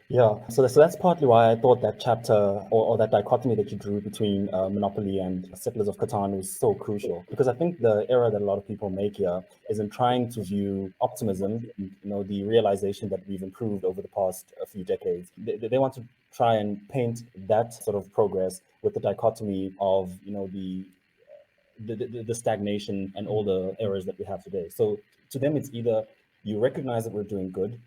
Yeah, so that's partly why I thought that chapter or that dichotomy that you drew between Monopoly and Settlers of Catan was so crucial, because I think the error that a lot of people make here is in trying to view optimism, the realization that we've improved over the past few decades. They want to try and paint that sort of progress with the dichotomy of the stagnation and all the errors that we have today. So to them, it's either you recognize that we're doing good,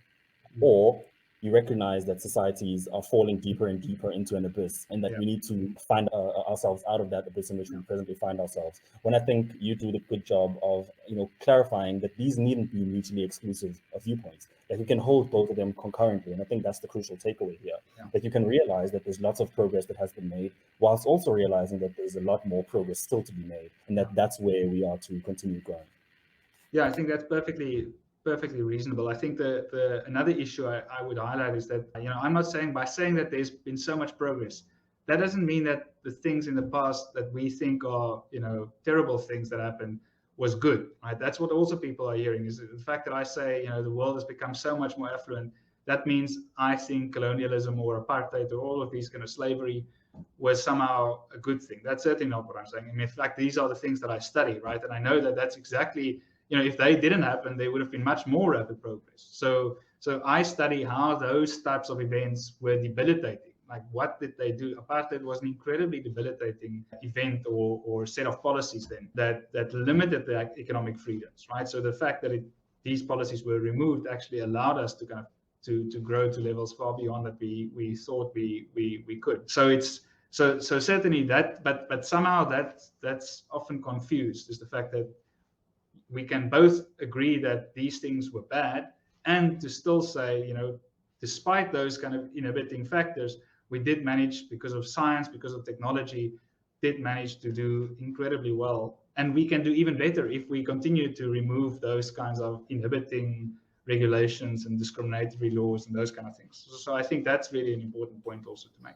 or you recognize that societies are falling deeper and deeper into an abyss, and that Yeah. we need to find ourselves out of that abyss in which we presently find ourselves. When I think you do the good job of clarifying that these needn't be mutually exclusive viewpoints, that you can hold both of them concurrently, and I think that's the crucial takeaway here. Yeah. That you can realize that there's lots of progress that has been made, whilst also realizing that there's a lot more progress still to be made, and that's where we are to continue growing. Yeah, I think that's perfectly reasonable. I think the another issue I would highlight is that I'm not saying by saying that there's been so much progress, that doesn't mean that the things in the past that we think are terrible things that happened was good, right? That's what also people are hearing, is the fact that I say the world has become so much more affluent. That means I think colonialism or apartheid or all of these kind of slavery was somehow a good thing. That's certainly not what I'm saying. I mean, in fact, these are the things that I study, right? And I know that that's exactly, if they didn't happen, there would have been much more rapid progress. So I study how those types of events were debilitating. Like, what did they do? Apartheid was an incredibly debilitating event or set of policies then that limited the economic freedoms, right? So the fact that these policies were removed actually allowed us to kind of to grow to levels far beyond that we thought we could. So it's so certainly that, but somehow that's often confused, is the fact that we can both agree that these things were bad, and to still say, despite those kind of inhibiting factors, we did manage, because of science, because of technology, did manage to do incredibly well. And we can do even better if we continue to remove those kinds of inhibiting regulations and discriminatory laws and those kind of things. So I think that's really an important point also to make.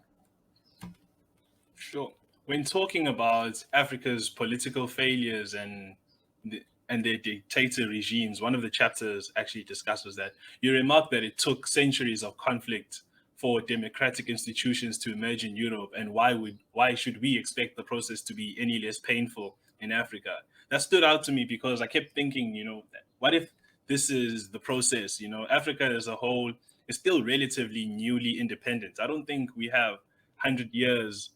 Sure. When talking about Africa's political failures and their dictator regimes, one of the chapters actually discusses that. You remark that it took centuries of conflict for democratic institutions to emerge in Europe, and why should we expect the process to be any less painful in Africa? That stood out to me because I kept thinking, what if this is the process? Africa as a whole is still relatively newly independent. I don't think we have 100 years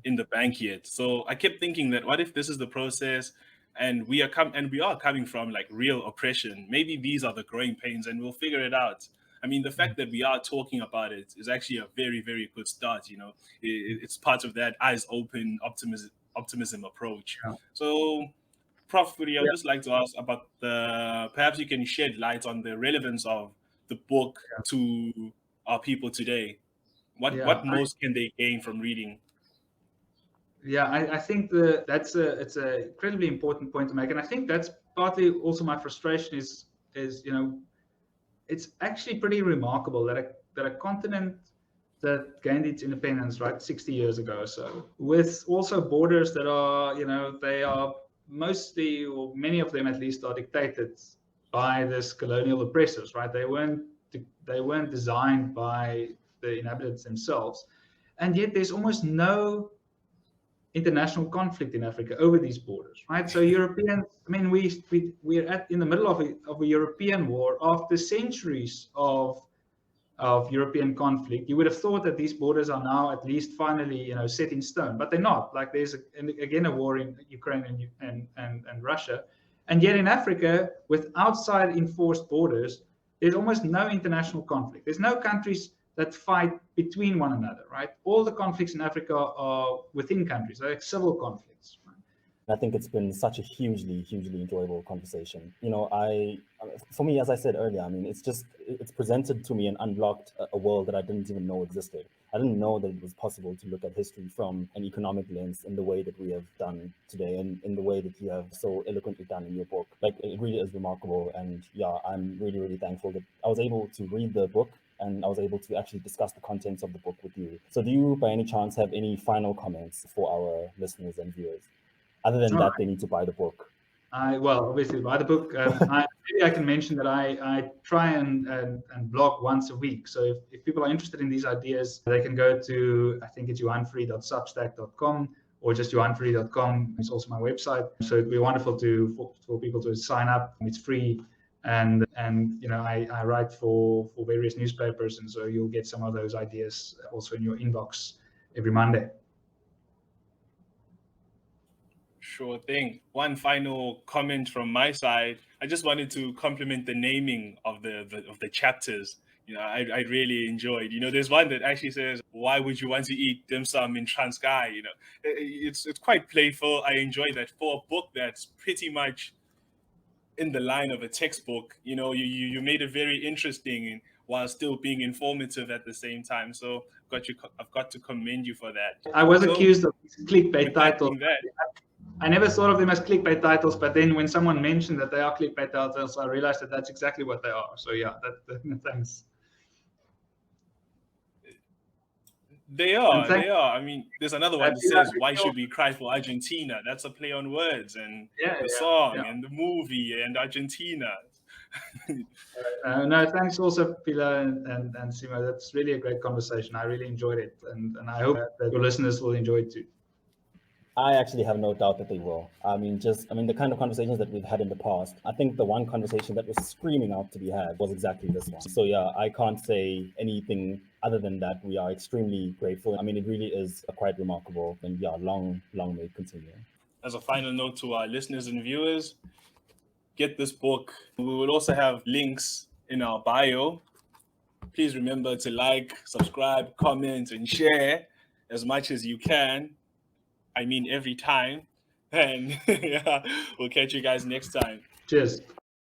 in the bank yet. So I kept thinking that what if this is the process, and we are coming from like real oppression? Maybe these are the growing pains, and we'll figure it out. I mean, the fact that we are talking about it is actually a very, very good start. It's part of that eyes open optimism approach. Yeah. So, Prof. Fourie, I would Yeah. just like to ask about perhaps you can shed light on the relevance of the book to our people today. What Yeah. most can they gain from reading? Yeah, I think it's a incredibly important point to make, and I think that's partly also my frustration is it's actually pretty remarkable that a continent that gained its independence, right, 60 years ago or so, with also borders that are, they are mostly, or many of them at least, are dictated by this colonial oppressors, right? They weren't designed by the inhabitants themselves, and yet there's almost no international conflict in Africa over these borders, right? So Europeans, I mean, we're in the middle of a European war after centuries of European conflict. You would have thought that these borders are now at least finally, set in stone, but they're not. Like, there's again a war in Ukraine and Russia, and yet in Africa, with outside enforced borders, there's almost no international conflict. There's no countries that fight between one another, right? All the conflicts in Africa are within countries, they're like civil conflicts. Right? I think it's been such a hugely, hugely enjoyable conversation. For me, as I said earlier, I mean, it's presented to me and unlocked a world that I didn't even know existed. I didn't know that it was possible to look at history from an economic lens in the way that we have done today, and in the way that you have so eloquently done in your book. Like, it really is remarkable. And yeah, I'm really, really thankful that I was able to read the book, and I was able to actually discuss the contents of the book with you. So do you, by any chance, have any final comments for our listeners and viewers? Other than All that, right. they need to buy the book. Well, obviously buy the book. Maybe I can mention that I try and blog once a week. So if people are interested in these ideas, they can go to, I think it's johanfourie.substack.com or just johanfourie.com. It's also my website. So it'd be wonderful for people to sign up. It's free. And I write for various newspapers, and so you'll get some of those ideas also in your inbox every Monday. Sure thing. One final comment from my side. I just wanted to compliment the naming of the chapters. I really enjoyed. There's one that actually says, "Why would you want to eat dim sum in Transkei?" It's quite playful. I enjoy that for a book that's pretty much in the line of a textbook. You made it very interesting while still being informative at the same time. So I've got to commend you for that. I was accused of clickbait titles. That, I never thought of them as clickbait titles, but then when someone mentioned that they are clickbait titles, I realized that that's exactly what they are. So yeah, thanks. They are. I mean, there's another one that says, "Why should we cry for Argentina?" That's a play on words, and the song and the movie and Argentina. No, thanks also, Phila and Simo. That's really a great conversation. I really enjoyed it, and I hope that your listeners will enjoy it too. I actually have no doubt that they will. I mean, the kind of conversations that we've had in the past, I think the one conversation that was screaming out to be had was exactly this one. So yeah, I can't say anything other than that. We are extremely grateful. I mean, it really is quite remarkable, and yeah, long may it continue. As a final note to our listeners and viewers, get this book. We will also have links in our bio. Please remember to like, subscribe, comment, and share as much as you can. I mean, every time. And we'll catch you guys next time. Cheers.